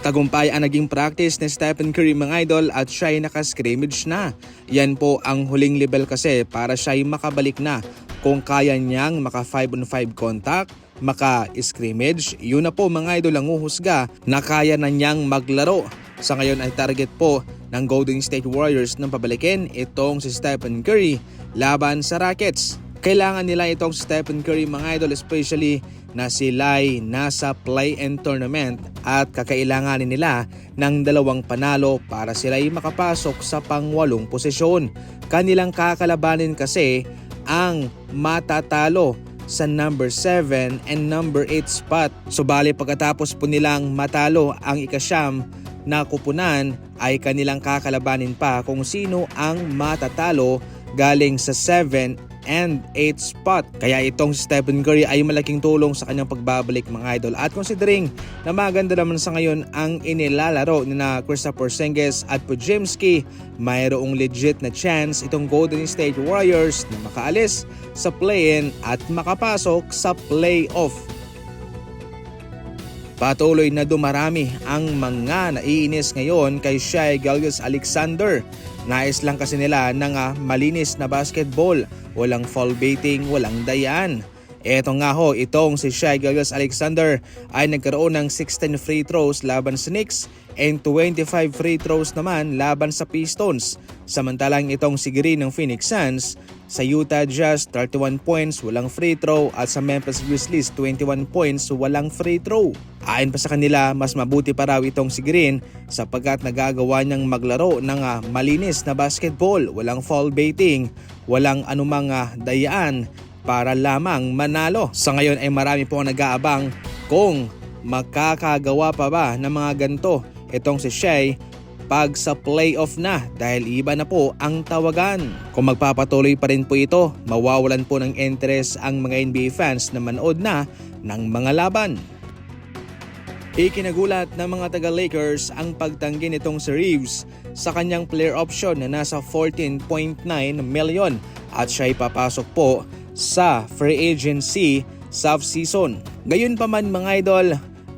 Tagumpay ang naging practice ni Stephen Curry mga idol at siya ay naka-scrimmage na. Yan po ang huling level kasi para siya ay makabalik na. Kung kaya niyang maka 5-on-5 contact, maka-scrimmage, yun na po mga idol ang uhusga na kaya na niyang maglaro. Sa ngayon ay target po ng Golden State Warriors nang pabalikin itong si Stephen Curry laban sa Rockets. Kailangan nila itong Stephen Curry mga idol, especially na sila'y nasa play-in tournament at kakailanganin nila ng 2 panalo para sila'y makapasok sa pang-8 posisyon. Kanilang kakalabanin kasi ang matatalo sa number 7 and number 8 spot. Subali pagkatapos po nilang matalo ang ika-9 na kupunan ay kanilang kakalabanin pa kung sino ang matatalo galing sa 7 and 8 spot. Kaya itong Stephen Curry ay malaking tulong sa kanyang pagbabalik mga idol. At considering na maganda naman sa ngayon ang inilalaro ni na Kristaps Porzingis at Podziemski, mayroong legit na chance itong Golden State Warriors na makaalis sa play-in at makapasok sa playoff. Patuloy na dumarami ang mga naiinis ngayon kay Shai Gilgeous-Alexander. Nais lang kasi nila ng malinis na basketball, walang foul baiting, walang dayaan. Eto nga ho, itong si Shai Gilgeous-Alexander ay nagkaroon ng 16 free throws laban sa Knicks and 25 free throws naman laban sa Pistons. Samantalang itong si Green ng Phoenix Suns sa Utah Jazz 31 points, walang free throw at sa Memphis Grizzlies 21 points, walang free throw. Ayon pa sa kanila, mas mabuti pa raw itong si Green sapagkat nagagawa niyang maglaro ng malinis na basketball, walang foul baiting, walang anumang dayaan para lamang manalo. Sa ngayon ay marami po ang nag-aabang kung makakagawa pa ba ng mga ganito itong si Shai pag sa playoff na dahil iba na po ang tawagan. Kung magpapatuloy pa rin po ito, mawawalan po ng interest ang mga NBA fans na manood na ng mga laban. Ikinagulat ng mga taga-Lakers ang pagtanggi nitong si Reeves sa kanyang player option na nasa 14.9 million at siya ay papasok po sa free agency sa off-season. Gayunpaman mga idol,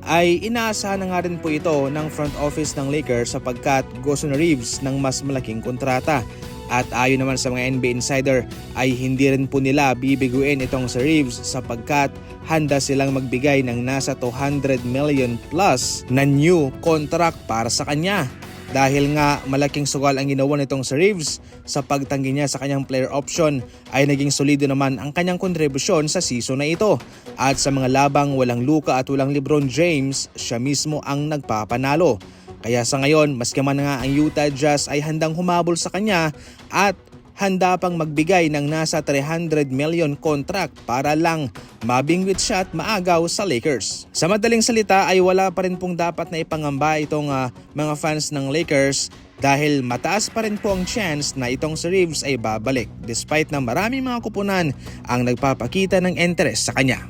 ay inaasahan na nga rin po ito ng front office ng Lakers sapagkat gusto ni Reeves ng mas malaking kontrata. At ayon naman sa mga NBA insider ay hindi rin po nila bibiguin itong si Reeves sapagkat handa silang magbigay ng nasa 200 million plus na new contract para sa kanya. Dahil nga malaking sugal ang ginawa nitong si Reeves sa pagtanggi niya sa kanyang player option ay naging solido naman ang kanyang kontribusyon sa season na ito. At sa mga labang walang Luka at walang LeBron James, siya mismo ang nagpapanalo. Kaya sa ngayon, maski man nga ang Utah Jazz ay handang humabol sa kanya at handa pang magbigay ng nasa 300 million contract para lang mabingwit siya at maagaw sa Lakers. Sa madaling salita ay wala pa rin pong dapat na ipangamba itong mga fans ng Lakers dahil mataas pa rin po ang chance na itong si Reeves ay babalik despite na maraming mga kupunan ang nagpapakita ng interest sa kanya.